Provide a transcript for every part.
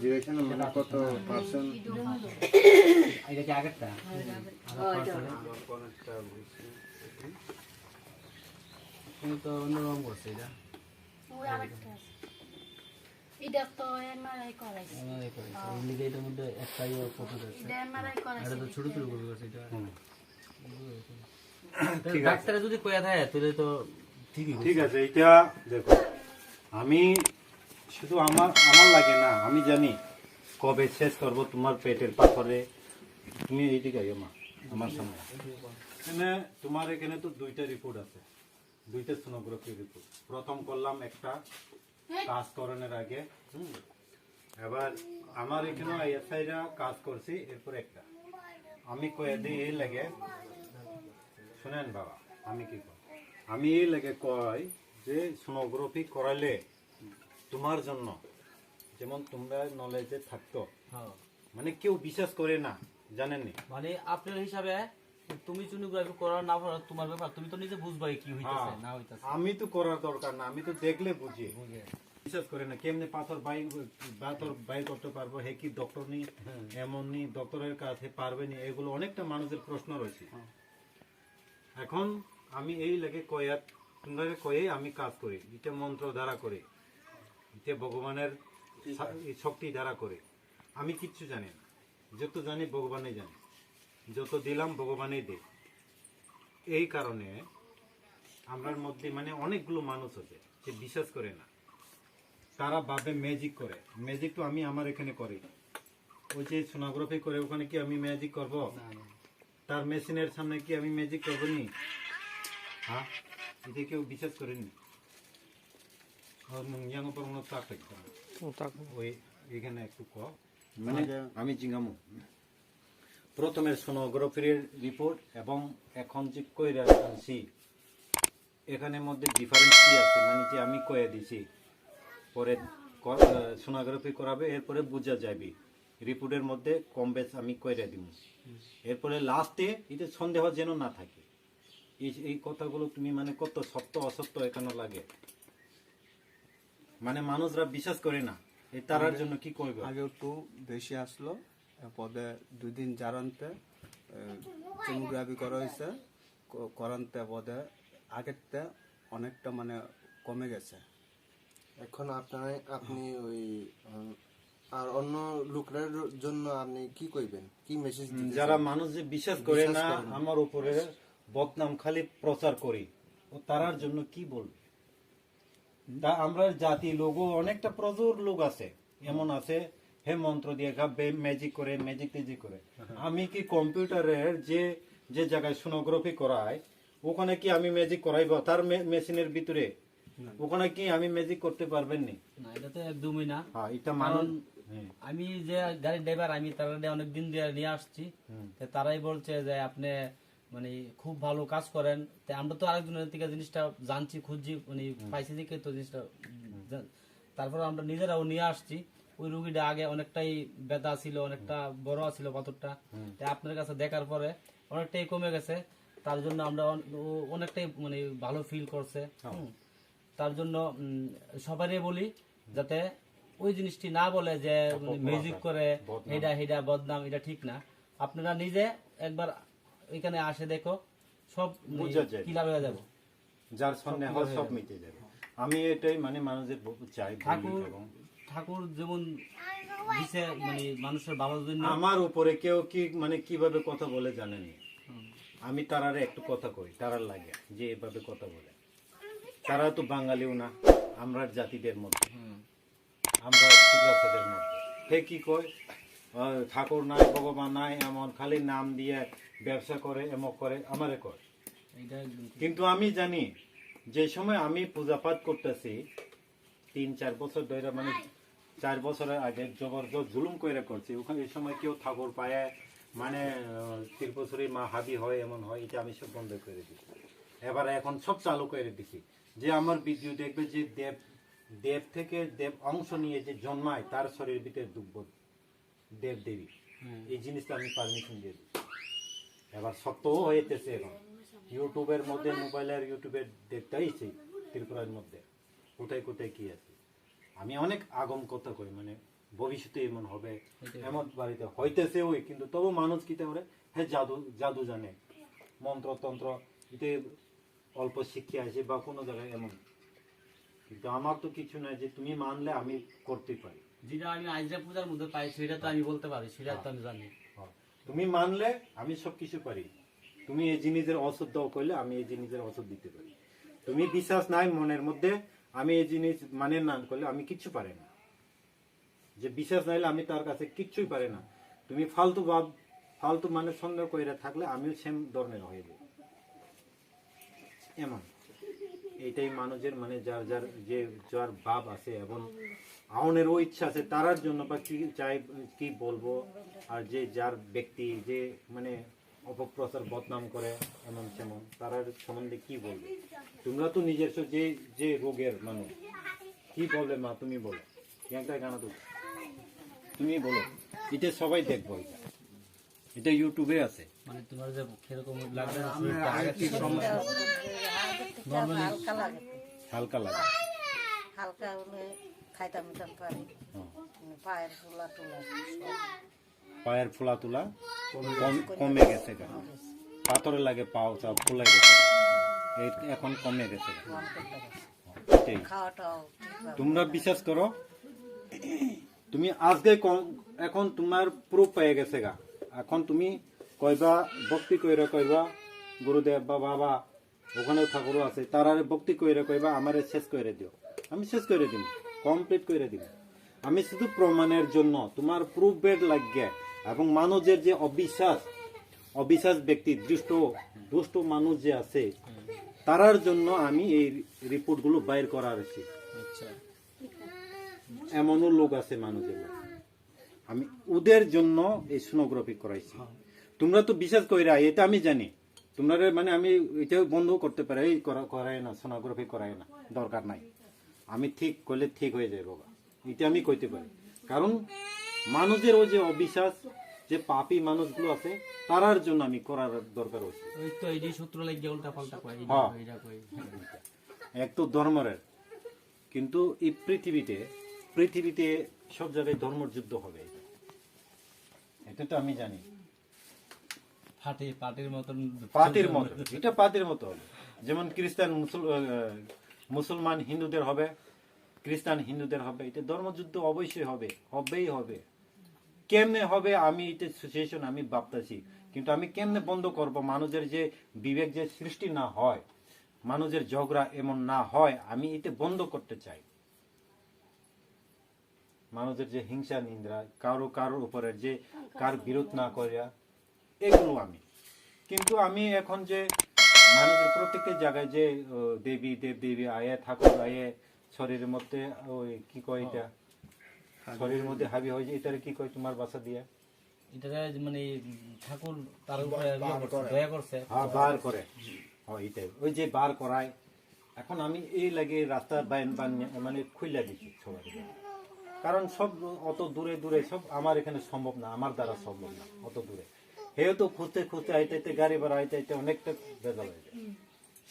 জিজ্ঞাসা না মানে কত পার্সেন্ট এটা কি আগেরটা আমার কোনটা বুঝছি তুমি তো অন্যরকম করছে এটা এটা তো এমআরআই করাইছে এটার মধ্যে একটাই ফটো আছে এটা এমআরআই করাইছে এটা তো ছোট ছোট করে করছে এটা ঠিক আছে ডাক্তারে যদি কয়া থাকে তাহলে তো ঠিকই ঠিক আছে এটা দেখো আমি শুধু আমার লাগে না আমি জানি কবে শেষ করব তোমার পেটের পাথরে তুমি এইদিকে আইও মা আমার সামনে এখানে তোমার এখানে তো দুইটা রিপোর্ট আছে দুইটা সোনোগ্রাফি রিপোর্ট প্রথম করলাম একটা কাজ করানোর আগে এবার আমার এখানে এসআইরা কাজ করছি এরপর একটা আমি কয়ে দিই এই লাগে শুনেন বাবা আমি কি কই আমি এই লাগে কয় যে সোনোগ্রাফি করাইলে তোমার জন্য যেমন তোমরা নলেজে থাকতো হ্যাঁ মানে কেউ বিশ্বাস করে না জানেননি মানে আপনার হিসাবে তুমি সোনোগ্রাফি করার না করার তোমার ব্যাপার তুমি তো নিজে বুঝবা কি হইতাছে না হইতাছে আমি তো করার দরকার না আমি তো দেখলে বুঝি বিশ্বাস করে না কেমনে পাথর বাই করতে পারবো হে কি ডক্টর নি এমন নি ডক্টরের কাছে পারবে নি এগুলো অনেকটা মানুষের প্রশ্ন রয়েছে এখন আমি এই লাগে তোমরা কয়ে আমি কাজ করি এটা মন্ত্র দ্বারা করি এটা ভগবানের শক্তি দ্বারা করে আমি কিচ্ছু জানি না যত জানি ভগবানই জানি যত দিলাম ভগবানই দে এই কারণে আমরার মধ্যে মানে অনেকগুলো মানুষ আছে যে বিশ্বাস করে না তারা ভাবে ম্যাজিক করে ম্যাজিক তো আমি আমার এখানে করি ওই যে সোনোগ্রাফি করে ওখানে কি আমি ম্যাজিক করব তার মেশিনের সামনে কি আমি ম্যাজিক করবো নি হ্যাঁ এটা কেউ বিশ্বাস করেনি ওই এখানে একটু মানে আমি জিজ্ঞামু প্রথমে সোনোগ্রাফির রিপোর্ট এবং এখন যে কইরা আনছি এখানে মধ্যে ডিফারেন্স কি আছে মানে যে আমি কয়ে দিছি পরে সোনোগ্রাফি করাবে এরপরে বোঝা যাবে রিপোর্টের মধ্যে কম বেশ আমি কইরা দিব এরপরে লাস্টে এটা সন্দেহ যেন না থাকে এই কথাগুলো তুমি মানে কত সত্য অসত্য এখানে লাগে মানে মানুষরা বিশ্বাস করে না এই তারার জন্য কি করবে আগে একটু বেশি আসলো পদে 2 দিন জারান্তে সোনোগ্রাফি করা হয়েছে করান্তে পদে আগেরতে অনেকটা মানে কমে গেছে এখন আপনি ওই আর অন্য লোকের জন্য আপনি কি কইবেন কি মেসেজ দিবেন যারা মানুষ যে বিশ্বাস করে না আমার উপরে বদনাম খালি প্রচার করি ও তারার জন্য কি বলবে তা আমরা জাতি লোগো অনেকটা প্রচুর লোক আছে এমন আছে হে মন্ত্র দিয়ে গাবে ম্যাজিক করে ম্যাজিক টেজিক করে আমি কি কম্পিউটারের যে জায়গায় সোনোগ্রাফি করায় ওখানে কি আমি ম্যাজিক করাইব তার মেশিনের ভিতরে ওখানে কি আমি ম্যাজিক করতে পারবেন নি না এটা তো একদমই না হ্যাঁ এটা মানুষ আমি যে গাড়ির ড্রাইভার আমি তারা অনেকদিন দিয়ে নিয়ে আসছি তারাই বলছে যে আপনি মানে খুব ভালো কাজ করেন আমরা তো আরেকজনের থেকে জিনিসটা জানছি খুঁজছি মানে পাইছি দিকে তো জিনিসটা তারপর আমরা নিজেরাও নিয়ে আসছি ওই রুগীটা আগে অনেকটাই ব্যথা ছিল অনেকটা বড় ছিল পাথরটা আপনার কাছে দেখার পরে অনেকটাই কমে গেছে তার জন্য আমরা অনেকটাই মানে ভালো ফিল করছে তার জন্য সবারই বলি যাতে ওই জিনিসটি না বলে যে মিউজিক করে হেডা বদনাম এটা ঠিক না আপনারা নিজে একবার এখানে আসে দেখো সব ক্লিয়ার হয়ে যাবে যার সামনে হয় সব মিটে যাবে আমি এটাই মানে মানুষের চাই ঠাকুর যেমন দিছে মানে মানুষের ভালোর জন্য আমার উপরে কেউ কি মানে কিভাবে কথা বলে জানেনি আমি তারারে একটু কথা কই তারার লাগে যে এভাবে কথা বলে তারা তো বাঙালিও না আমরা জাতিদের মধ্যে আমরা চিকিৎসাদের মধ্যে হে কি কয় ঠাকুর নাই ভগবান নাই এমন খালি নাম দিয়ে ব্যবসা করে এমন করে আমারে কয় কিন্তু আমি জানি যে সময় আমি পূজা পাঠ করতেছি 3-4 বছর ধরে মানে 4 বছরের আগে জবরদস্ত জুলুম করে করছি ওখানে এই সময় কেউ ঠাকুর পায় মানে ত্রিপুরী মা হাবি হয় এমন হয় এটা আমি সব বন্ধ করে দিচ্ছি এবার এখন সব চালু করে দিচ্ছি যে আমার ভিডিও দেখবে যে দেব থেকে দেব অংশ নিয়ে যে জন্মায় তার শরীর ভিতরে ডুবব দেব দেবী এই জিনিসটা আমি পারমিশন দিয়ে দিচ্ছি এবার সত্যও হয়েছে এখন ইউটিউবের মধ্যে মোবাইলের ইউটিউবে দেখতেইছি ত্রিপুরার মধ্যে কোথায় কোথায় কি আছে আমি অনেক আগম কথা কই মানে ভবিষ্যতে এমন হবে, এমন বাড়িতে হইতেছে ওই, কিন্তু তবু মানুষ কি করে হ্যাঁ জাদু জাদু জানে, মন্ত্র তন্ত্র এতে অল্প শিক্ষা আছে বা কোনো জায়গায় এমন। কিন্তু আমার তো কিছু নাই যে তুমি মানলে আমি করতে পারি। যেটা আমি আইজা পূজার মধ্যে পাই সেটা তো আমি বলতে পারি, সেটা তো আমি জানি। হ্যাঁ, তুমি মানলে আমি সব কিছু পারি। তুমি এই জিনিসের ওষুধ দাও করলে আমি এই জিনিসের ওষুধ দিতে পারি। তুমি বিশ্বাস নাই মনের মধ্যে, আমি এই জিনিস মানে না করলে আমি কিচ্ছু পারি না। যে বিশ্বাস নাইলে আমি তার কাছে কিচ্ছুই পারি না। তুমি ফালতু ভাব, ফালতু মানে সন্দেহ করে থাকলে আমিও সেম ধরনের হয়ে যাই এমন। এইটাই মানুষের মানে যার যার যে যার ভাব আছে এবং আউনেরও ইচ্ছা আছে তারার জন্য বা কি চাই কি বলবো। আর যে যার ব্যক্তি যে মানে অপপ্রচার বদনাম করে এমন সেমন তারার সম্বন্ধে কি বলবে? তোমরা তো নিজস্ব যে যে রোগের মানুষ, কি বলবে মা তুমি বলো, একটা গানা তো তুমি বলো, এটা সবাই দেখবো, এটা ইউটিউবে আছে। মানে তোমার যে কিরকম লাগবে হালকা লাগে, হালকা লাগে, হালকা হলে খাইতাম মিতাম পারি, পায়ের ফুলা টুলা পায়ের ফোলা তোলা কমে গেছে, পাথরে লাগে পাও চাও ফুলাই গেছে, এখন কমে গেছে। এটাই। খাওয়াটাও তোমরা বিশ্বাস করো, তুমি আজকে এখন তোমার প্রুফ পেয়ে গেছে গা। এখন তুমি কইবা ভক্তি কইরা কইবা গুরুদেব বা বাবা ওখানেও ঠাকুর আছে, তারা ভক্তি কইরা কইবা আমারে শেষ করে দিও, আমি শেষ করে দিব, কমপ্লিট করে দিব। আমি শুধু প্রমাণের জন্য তোমার প্রুফ বেড লাগে এবং মানুষের যে অবিশ্বাস, অবিশ্বাস ব্যক্তি দুষ্ট মানুষ যে আছে তারার জন্য আমি এই রিপোর্টগুলো বাইর করার আছি। আচ্ছা, এমনও লোক আছে মানুষের মধ্যে, আমি ওদের জন্য এই সোনোগ্রাফি করাইছি। তোমরা তো বিশ্বাস কইরা, এটা আমি জানি তোমরা মানে আমি এটাও বন্ধ করতে পারি, এই করাই না, সোনোগ্রাফি করাই না, দরকার নাই, আমি ঠিক করলে ঠিক হয়ে যায় বাবা, এটা আমি কইতে পারি। কারণ মানুষের ওই যে অবিশ্বাস যে পাপী মানুষগুলো আছে তারার জন্য আমি করার দরকার হচ্ছে। ওই তো এই যে সূত্র লাগিয়ে উল্টা পাল্টা কয়, হ্যাঁ। এইটা কই। এক তো ধর্মের, কিন্তু এই পৃথিবীতে সব জায়গায় ধর্মের যুদ্ধ হবে, এটা তো আমি জানি। পাটির মতন, পাতির মতো, এটা পাতির মতো হবে। যেমন খ্রিস্টান মুসলমান হিন্দুদের হবে, খ্রিস্টান হিন্দুদের হবে, এটা ধর্মযুদ্ধ অবশ্যই হবে, হবেই হবে। কেমনে হবে আমি এটা সিচুয়েশন আমি ভাবতেছি, কিন্তু আমি কেমনে বন্ধ করব? মানুষের যে বিবেক যে সৃষ্টি না হয়, মানুষের ঝগড়া এমন না হয়, আমি এটা বন্ধ করতে চাই। মানুষের যে হিংসা নিন্দ্রা, কারোর উপরে যে কার বিরোধ না করিয়া, এগুলো আমি। কিন্তু আমি এখন যে মানুষের প্রত্যেকটা জায়গায় যে দেবী দেবদেবী আয়ে ঠাকুর আয়ে শরীরের মধ্যে ওই কি কয় এটা, শরীরের মধ্যে হাবি হয়ে যায়, এটারে কি কয় তোমার বাসা দিয়ে? এটা মানে ঠাকুর তার উপরে দয়া করছে, হ্যাঁ বার করে, হ্যাঁ এটাই, ওই যে বার করায়। এখন আমি এই লাগে রাস্তার মানে খুইলা দিচ্ছি সবাই, কারণ সব অত দূরে দূরে সব আমার এখানে সম্ভব না, আমার দ্বারা সম্ভব না অত দূরে। হেও তো খুঁজতে খুঁজতে আইতে গাড়ি ভাড়া আইতে অনেকটা বেজাল হয়ে যায়।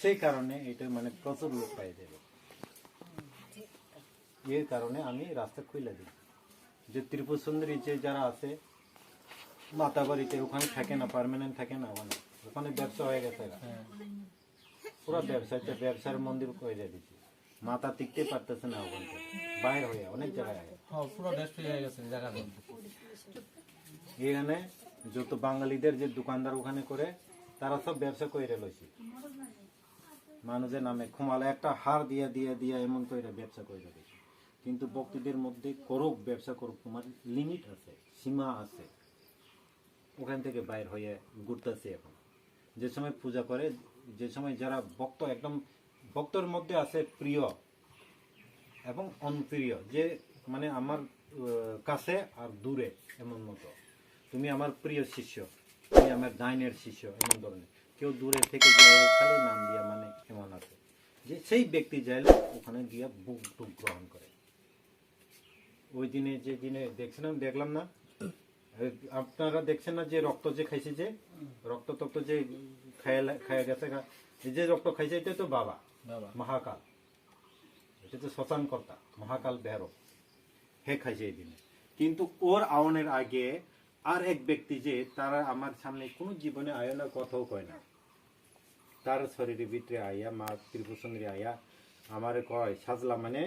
সেই কারণে এটা মানে প্রচুর লোক পাই যাবে, এর কারণে আমি রাস্তা খুলে দিই। যে ত্রিপুর সুন্দরী যে যারা আছে মাতাবাড়িতে, ওখানে থাকে না, পার্মানেন্ট থাকে না, ওখানে ব্যবসা হয়ে গেছে, পুরো ব্যবসার মন্দির করে দিচ্ছি, মাথা টিকতে পারতেছে না, ওখান থেকে বাইরে হয়ে অনেক জায়গায়। হ্যাঁ পুরো ব্যস্ত হয়ে গেছে জায়গাটা। এখানে যত বাঙালিদের যে দোকানদার ওখানে করে, তারা সব ব্যবসা করে লইছে মানুষের নামে, খুমালে একটা হার দিয়া দিয়া দিয়া এমন করে ব্যবসা করে দিয়েছে। কিন্তু ভক্তদের মধ্যে করুক, ব্যবসা করুক, তোমার লিমিট আছে, সীমা আছে, ওখান থেকে বাইর হয়ে ঘুরতেছে। এখন যে সময় পূজা করে, যে সময় যারা ভক্ত একদম ভক্তর মধ্যে আছে প্রিয় এবং অনপ্রিয়, যে মানে আমার কাছে আর দূরে, এমন মতো তুমি আমার প্রিয় শিষ্য, তুমি আমার ডাইনের শিষ্য, এমন ধরনের। কেউ দূরে থেকে যায় খালি নাম দিয়া মানে এমন আছে যে সেই ব্যক্তি চাইলে ওখানে গিয়া বুক টুক গ্রহণ করে। ওই দিনে যে দিনে দেখলাম না, আপনারা দেখছেন না যে রক্ত যে খাইছে, যে রক্ত তক্ত যে খাইয়া গেছে, এই যে রক্ত খাইছে এটা তো বাবা মহাকাল, এটা তো শ্মশান কর্তা মহাকাল ভৈরব, হে খাইছে এই দিনে। কিন্তু ওর আওয়ানের আগে আর এক ব্যক্তি যে তারা আমার সামনে কোনো জীবনে আয়নার কথাও কয় না, তার শরীরের ভিতরে আইয়া মা ত্রিপুর সুন্দরী আইয়া আমারে কয় সাজলা মানে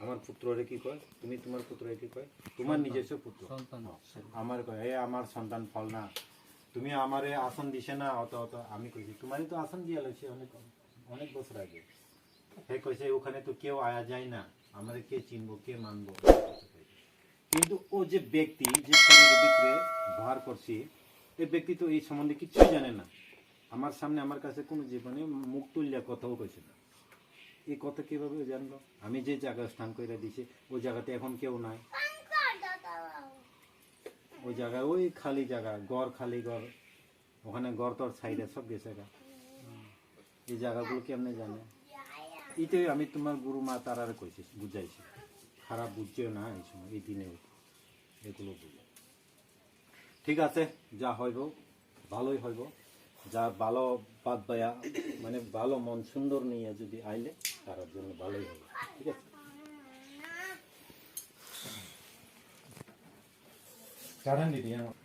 আমার পুত্ররে কি কয়, তুমি তোমার পুত্ররে কি কয়, তোমার নিজস্ব পুত্র সন্তান। আমার কয় এ আমার সন্তান ফল না, তুমি আমারে আসন দিছে না, অত অত আমি কইছি তোমারই তো আসন দিয়া লইছে অনেক অনেক বছর আগে। হে কইছে ওখানে তো কেউ আয়া যায় না, আমারে কে চিনবো কে মানবো। কিন্তু ও যে ব্যক্তি যে শরীরের ভিতরে ভার করছি, এই ব্যক্তি তো এই সম্বন্ধে কিছুই জানে না। আমার সামনে আমার কাছে কোনো জীবনে মুখ তুলিয়া কথাও কইছে না। এই কথা কিভাবে জানলো? আমি যে জায়গায় স্থান করে দিছি ওই জায়গাতে এখন কেউ নাই, ওই জায়গায় ওই খালি জায়গা, ঘর খালি ঘর, ওখানে ঘর তোর সাইডে সব গেছে গা। এই জায়গাগুলো কেমনে জানে? এটাই আমি তোমার গুরু মা তারার কইছি, বুঝাইছি, খারাপ বুঝছেও না এই সময় এই দিনে এগুলো বুঝে। ঠিক আছে, যা হইব ভালোই হইব, যা ভালো বাদ বায়া মানে ভালো মন সুন্দর নিয়ে যদি আইলে তার জন্য ভালোই হবে। ঠিক আছে, কারণ দিদি আমার